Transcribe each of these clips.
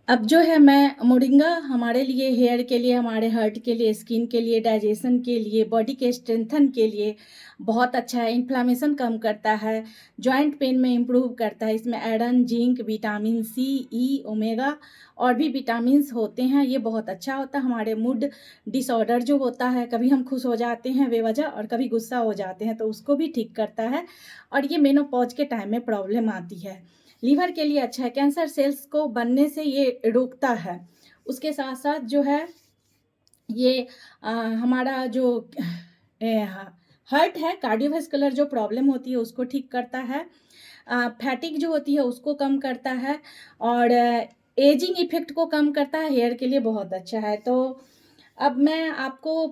अब जो है मैं मोरिंगा हमारे लिए हेयर के लिए, हमारे हार्ट के लिए, स्किन के लिए, डाइजेशन के लिए, बॉडी के स्ट्रेंथन के लिए बहुत अच्छा है। इन्फ्लामेशन कम करता है, जॉइंट पेन में इम्प्रूव करता है। इसमें आयरन, जिंक, विटामिन सी, ई, ओमेगा और भी विटामिन्स होते हैं। ये बहुत अच्छा होता है। हमारे मूड डिसऑर्डर जो होता है, कभी हम खुश हो जाते हैं बेवजह और कभी गुस्सा हो जाते हैं, तो उसको भी ठीक करता है। और ये मेनोपॉज के टाइम में प्रॉब्लम आती है, लीवर के लिए अच्छा है, कैंसर सेल्स को बनने से ये रोकता है। उसके साथ-साथ जो है ये हमारा जो हार्ट है, कार्डियोवास्कुलर जो प्रॉब्लम होती है उसको ठीक करता है। फैटिग जो होती है उसको कम करता है और एजिंग इफ़ेक्ट को कम करता है, हेयर के लिए बहुत अच्छा है। तो अब मैं आपको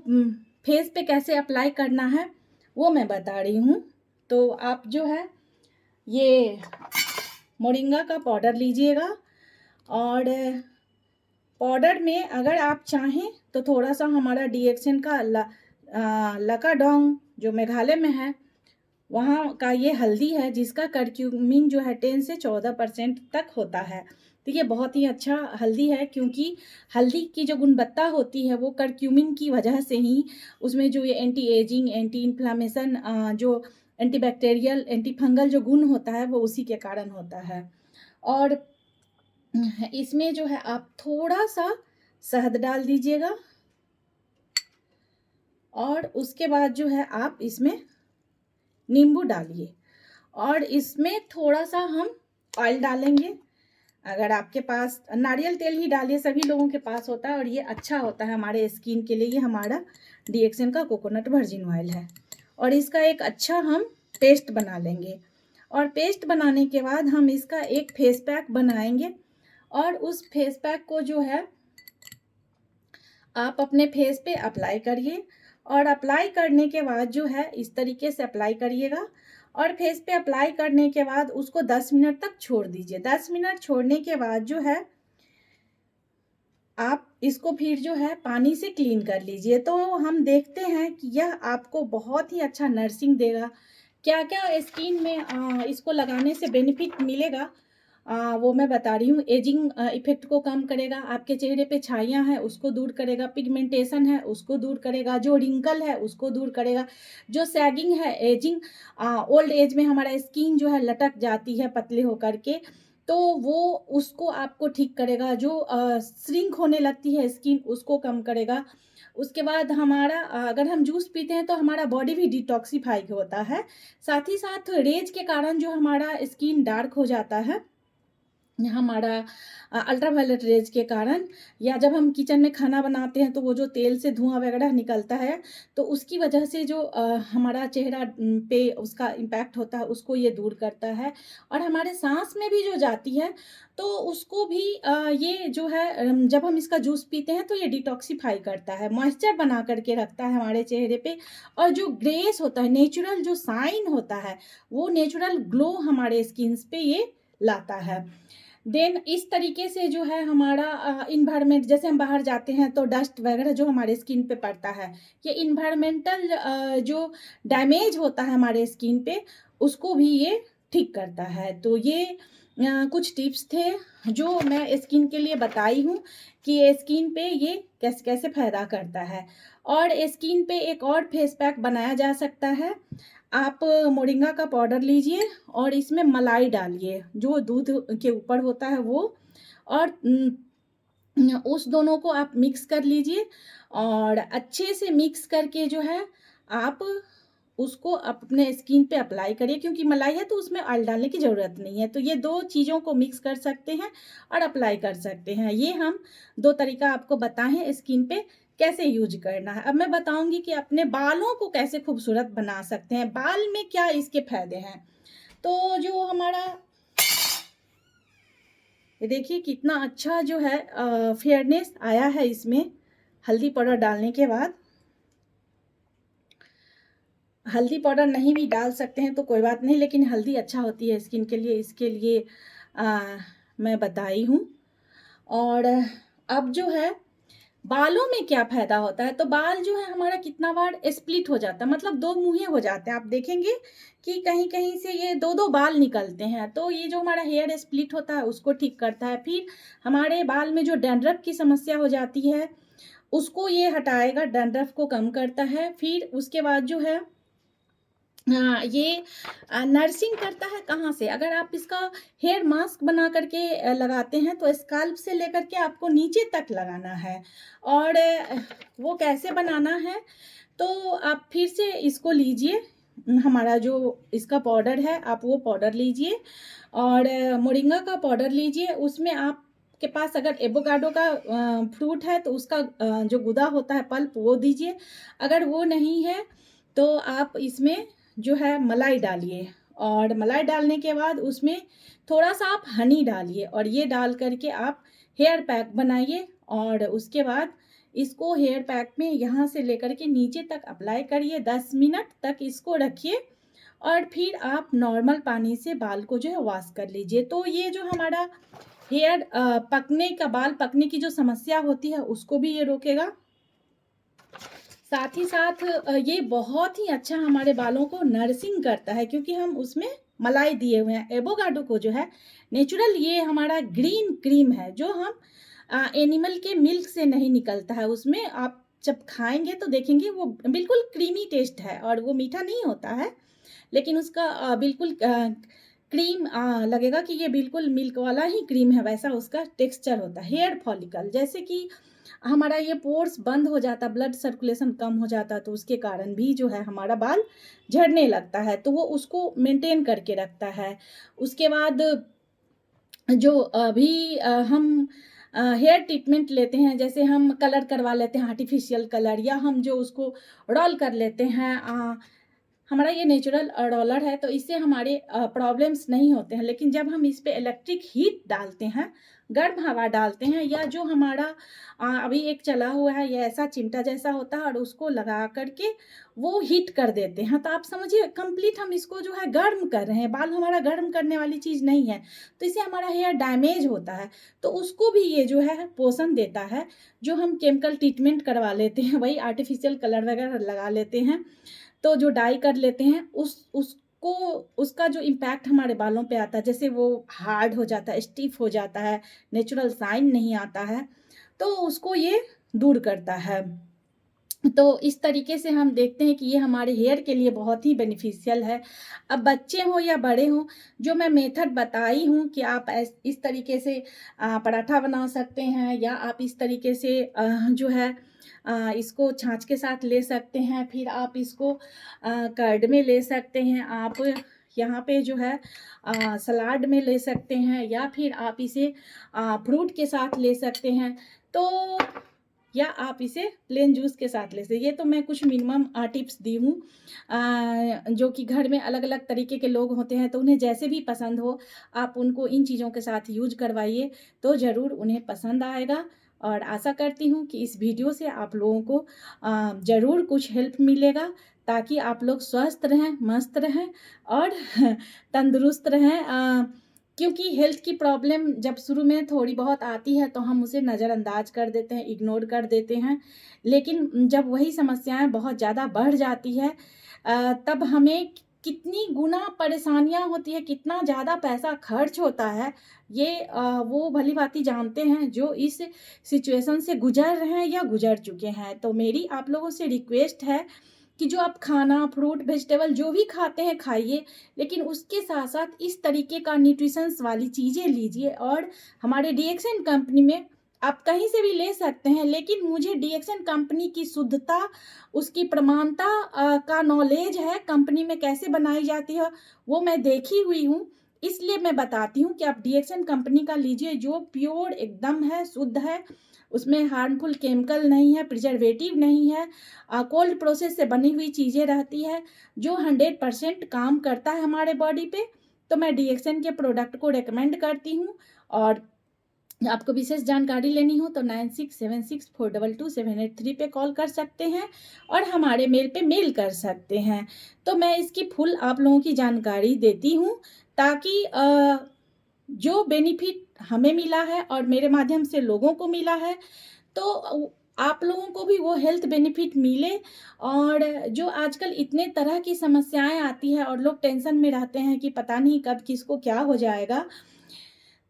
फेस पे कैसे अप्लाई करना है वो मैं बता रही हूँ। तो आप जो है ये मोरिंगा का पाउडर लीजिएगा और पाउडर में अगर आप चाहें तो थोड़ा-सा हमारा डीएक्सएन का लकाडोंग जो मेघालय में है, वहाँ का ये हल्दी है जिसका करक्यूमिन जो है 10 से 14% तक होता है। तो ये बहुत ही अच्छा हल्दी है क्योंकि हल्दी की जो गुणवत्ता होती है वो करक्यूमिन की वजह से ही उसमें जो ये एंटी एजिंग, एंटी इन्फ्लेमेशन जो एंटीबैक्टीरियल, एंटी फंगल जो गुण होता है वो उसी के कारण होता है। और इसमें जो है आप थोड़ा-सा शहद डाल दीजिएगा और उसके बाद जो है आप इसमें नींबू डालिए और इसमें थोड़ा-सा हम ऑयल डालेंगे। अगर आपके पास नारियल तेल ही डालिए, सभी लोगों के पास होता है और ये अच्छा होता है हमारे स्किन के लिए। ये हमारा डीएक्सएन का कोकोनट वर्जिन ऑयल है और इसका एक अच्छा हम पेस्ट बना लेंगे और पेस्ट बनाने के बाद हम इसका एक फेस पैक बनाएँगे और उस फेस पैक को जो है आप अपने फेस पे अप्लाई करिए और अप्लाई करने के बाद जो है इस तरीके से अप्लाई करिएगा और फेस पे अप्लाई करने के बाद उसको 10 मिनट तक छोड़ दीजिए। 10 मिनट छोड़ने के बाद जो है आप इसको फिर जो है पानी से क्लीन कर लीजिए। तो हम देखते हैं कि यह आपको बहुत ही अच्छा नरिशिंग देगा। क्या-क्या स्किन में इसको लगाने से बेनिफिट मिलेगा, वो मैं बता रही हूँ। एजिंग इफ़ेक्ट को कम करेगा, आपके चेहरे पे छाइयाँ हैं उसको दूर करेगा, पिगमेंटेशन है उसको दूर करेगा, जो रिंकल है उसको दूर करेगा, जो सैगिंग है, एजिंग ओल्ड एज में हमारा स्किन जो है लटक जाती है पतले होकर के, तो वो उसको आपको ठीक करेगा। जो श्रिंक होने लगती है स्किन उसको कम करेगा। उसके बाद हमारा अगर हम जूस पीते हैं तो हमारा बॉडी भी डिटॉक्सिफ़ाई होता है। साथ ही साथ रेज के कारण जो हमारा स्किन डार्क हो जाता है, हमारा अल्ट्रावायलेट रेज के कारण, या जब हम किचन में खाना बनाते हैं तो वो जो तेल से धुआँ वगैरह निकलता है, तो उसकी वजह से जो हमारा चेहरा पे उसका इम्पैक्ट होता है उसको ये दूर करता है और हमारे साँस में भी जो जाती है तो उसको भी ये जो है जब हम इसका जूस पीते हैं तो ये डिटॉक्सिफ़ाई करता है, मॉइस्चर बना कर के रखता है हमारे चेहरे पे और जो ग्रेस होता है, नेचुरल जो शाइन होता है, वो नेचुरल ग्लो हमारे स्किन्स पे ये लाता है। देन इस तरीके से जो है हमारा इन्वायरमेंट, जैसे हम बाहर जाते हैं तो डस्ट वगैरह जो हमारे स्किन पे पड़ता है, ये इन्वायरमेंटल जो डैमेज होता है हमारे स्किन पे उसको भी ये ठीक करता है। तो ये कुछ टिप्स थे जो मैं स्किन के लिए बताई हूँ कि स्किन पे ये कैसे-कैसे फ़ायदा करता है। और स्किन पे एक और फेस पैक बनाया जा सकता है। आप मोरिंगा का पाउडर लीजिए और इसमें मलाई डालिए, जो दूध के ऊपर होता है वो, और उस दोनों को आप मिक्स कर लीजिए और अच्छे से मिक्स करके जो है आप उसको अपने स्किन पे अप्लाई करिए, क्योंकि मलाई है तो उसमें ऑयल डालने की ज़रूरत नहीं है। तो ये 2 चीज़ों को मिक्स कर सकते हैं और अप्लाई कर सकते हैं। ये हम 2 तरीका आपको बताएँ हैं स्किन पे कैसे यूज़ करना है। अब मैं बताऊँगी कि अपने बालों को कैसे खूबसूरत बना सकते हैं, बाल में क्या इसके फ़ायदे हैं। तो जो हमारा ये देखिए कितना अच्छा जो है फेयरनेस आया है इसमें, हल्दी पाउडर डालने के बाद। हल्दी पाउडर नहीं भी डाल सकते हैं तो कोई बात नहीं, लेकिन हल्दी अच्छा होती है स्किन के लिए, इसके लिए मैं बताई हूँ। और अब जो है बालों में क्या फ़ायदा होता है, तो बाल जो है हमारा कितना बार स्प्लिट हो जाता है, मतलब 2 मुँहे हो जाते हैं। आप देखेंगे कि कहीं-कहीं से ये 2-2 बाल निकलते हैं, तो ये जो हमारा हेयर स्प्लिट होता है उसको ठीक करता है। फिर हमारे बाल में जो डैंड्रफ की समस्या हो जाती है, उसको ये हटाएगा, डैंड्रफ को कम करता है। फिर उसके बाद जो है ये नर्सिंग करता है कहाँ से? अगर आप इसका हेयर मास्क बना कर के लगाते हैं तो स्काल्प से लेकर के आपको नीचे तक लगाना है। और वो कैसे बनाना है? तो आप फिर से इसको लीजिए, हमारा जो इसका पाउडर है आप वो पाउडर लीजिए और मोरिंगा का पाउडर लीजिए। उसमें आपके पास अगर एवोकाडो का फ्रूट है तो उसका जो गुदा होता है पल्प वो दीजिए। अगर वो नहीं है तो आप इसमें जो है मलाई डालिए और मलाई डालने के बाद उसमें थोड़ा-सा आप हनी डालिए और ये डाल कर के आप हेयर पैक बनाइए और उसके बाद इसको हेयर पैक में यहाँ से लेकर के नीचे तक अप्लाई करिए। 10 मिनट तक इसको रखिए और फिर आप नॉर्मल पानी से बाल को जो है वॉश कर लीजिए। तो ये जो हमारा हेयर पकने का, बाल पकने की जो समस्या होती है उसको भी ये रोकेगा। साथ ही साथ ये बहुत ही अच्छा हमारे बालों को नरिशिंग करता है क्योंकि हम उसमें मलाई दिए हुए हैं। एवोकाडो को जो है नेचुरल, ये हमारा ग्रीन क्रीम है जो हम एनिमल के मिल्क से नहीं निकलता है। उसमें आप जब खाएँगे तो देखेंगे वो बिल्कुल क्रीमी टेस्ट है और वो मीठा नहीं होता है, लेकिन उसका बिल्कुल क्रीम लगेगा कि ये बिल्कुल मिल्क वाला ही क्रीम है, वैसा उसका टेक्सचर होता है। हेयर फॉलिकल जैसे कि हमारा ये पोर्स बंद हो जाता, ब्लड सर्कुलेशन कम हो जाता, तो उसके कारण भी जो है हमारा बाल झड़ने लगता है, तो वो उसको मेंटेन करके रखता है। उसके बाद जो अभी हम हेयर ट्रीटमेंट लेते हैं, जैसे हम कलर करवा लेते हैं आर्टिफ़िशियल कलर, या हम जो उसको रोल कर लेते हैं, हमारा ये नेचुरल रोलर है तो इससे हमारे प्रॉब्लम्स नहीं होते हैं। लेकिन जब हम इस पे इलेक्ट्रिक हीट डालते हैं, गर्म हवा डालते हैं, या जो हमारा अभी एक चला हुआ है ये ऐसा चिमटा जैसा होता है और उसको लगा कर के वो हीट कर देते हैं, तो आप समझिए कंप्लीट हम इसको जो है गर्म कर रहे हैं। बाल हमारा गर्म करने वाली चीज़ नहीं है, तो इससे हमारा हेयर डैमेज होता है। तो उसको भी ये जो है पोषण देता है। जो हम केमिकल ट्रीटमेंट करवा लेते हैं, वही आर्टिफ़िशियल कलर वगैरह लगा लेते हैं, तो जो डाई कर लेते हैं उसको, उसका जो इम्पैक्ट हमारे बालों पे आता है, जैसे वो हार्ड हो जाता है, स्टिफ हो जाता है, नेचुरल शाइन नहीं आता है, तो उसको ये दूर करता है। तो इस तरीके से हम देखते हैं कि ये हमारे हेयर के लिए बहुत ही बेनिफिशियल है। अब बच्चे हों या बड़े हों, जो मैं मेथड बताई हूँ कि आप इस तरीके से पराठा बना सकते हैं, या आप इस तरीके से जो है इसको छाछ के साथ ले सकते हैं, फिर आप इसको कर्ड में ले सकते हैं, आप यहाँ पे जो है सलाद में ले सकते हैं, या फिर आप इसे फ्रूट के साथ ले सकते हैं। तो या आप इसे प्लेन जूस के साथ ले सकते हैं। ये तो मैं कुछ मिनिमम टिप्स दी हूँ, जो कि घर में अलग-अलग तरीके के लोग होते हैं, तो उन्हें जैसे भी पसंद हो, आप उनको इन चीज़ों के साथ यूज़ करवाइए, तो ज़रूर उन्हें पसंद आएगा। और आशा करती हूँ कि इस वीडियो से आप लोगों को ज़रूर कुछ हेल्प मिलेगा, ताकि आप लोग स्वस्थ रहें, मस्त रहें और तंदुरुस्त रहें। क्योंकि हेल्थ की प्रॉब्लम जब शुरू में थोड़ी बहुत आती है तो हम उसे नज़रअंदाज कर देते हैं, इग्नोर कर देते हैं। लेकिन जब वही समस्याएँ बहुत ज़्यादा बढ़ जाती है, तब हमें कितनी गुना परेशानियाँ होती हैं, कितना ज़्यादा पैसा खर्च होता है, ये वो भली-भाँति जानते हैं जो इस सिचुएशन से गुज़र रहे हैं या गुज़र चुके हैं। तो मेरी आप लोगों से रिक्वेस्ट है कि जो आप खाना, फ्रूट, वेजिटेबल जो भी खाते हैं खाइए, लेकिन उसके साथ-साथ इस तरीके का न्यूट्रिशंस वाली चीज़ें लीजिए। और हमारे डीएक्सएन कंपनी में आप कहीं से भी ले सकते हैं, लेकिन मुझे डीएक्सएन कंपनी की शुद्धता, उसकी प्रमाणता का नॉलेज है, कंपनी में कैसे बनाई जाती है, वो मैं देखी हुई हूँ। इसलिए मैं बताती हूँ कि आप डीएक्सएन कंपनी का लीजिए, जो प्योर एकदम है, शुद्ध है, उसमें हार्मफुल केमिकल नहीं है, प्रिजर्वेटिव नहीं है, कोल्ड प्रोसेस से बनी हुई चीज़ें रहती है, जो 100% काम करता है हमारे बॉडी पे। तो मैं डीएक्सएन के प्रोडक्ट को रिकमेंड करती हूँ। और आपको विशेष जानकारी लेनी हो तो 9676422783 पे कॉल कर सकते हैं और हमारे मेल पे मेल कर सकते हैं। तो मैं इसकी फुल आप लोगों की जानकारी देती हूँ, ताकि जो बेनिफिट हमें मिला है और मेरे माध्यम से लोगों को मिला है, तो आप लोगों को भी वो हेल्थ बेनिफिट मिले। और जो आजकल इतने तरह की समस्याएँ आती हैं और लोग टेंशन में रहते हैं कि पता नहीं कब किसको क्या हो जाएगा,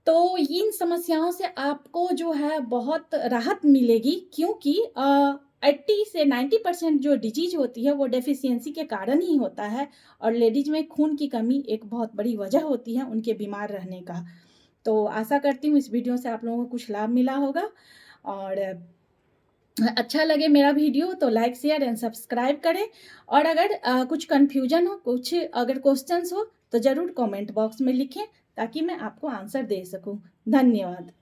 तो इन समस्याओं से आपको जो है बहुत राहत मिलेगी, क्योंकि 80 से 90% जो डिजीज़ होती है वो डेफ़िशिएंसी के कारण ही होता है। और लेडीज़ में खून की कमी एक बहुत बड़ी वजह होती है उनके बीमार रहने का। तो आशा करती हूँ इस वीडियो से आप लोगों को कुछ लाभ मिला होगा। और अच्छा लगे मेरा वीडियो तो लाइक, शेयर एंड सब्सक्राइब करें। और अगर कुछ कन्फ्यूजन हो, कुछ अगर क्वेश्चंस हो, तो ज़रूर कमेंट बॉक्स में लिखें ताकि मैं आपको आंसर दे सकूं। धन्यवाद।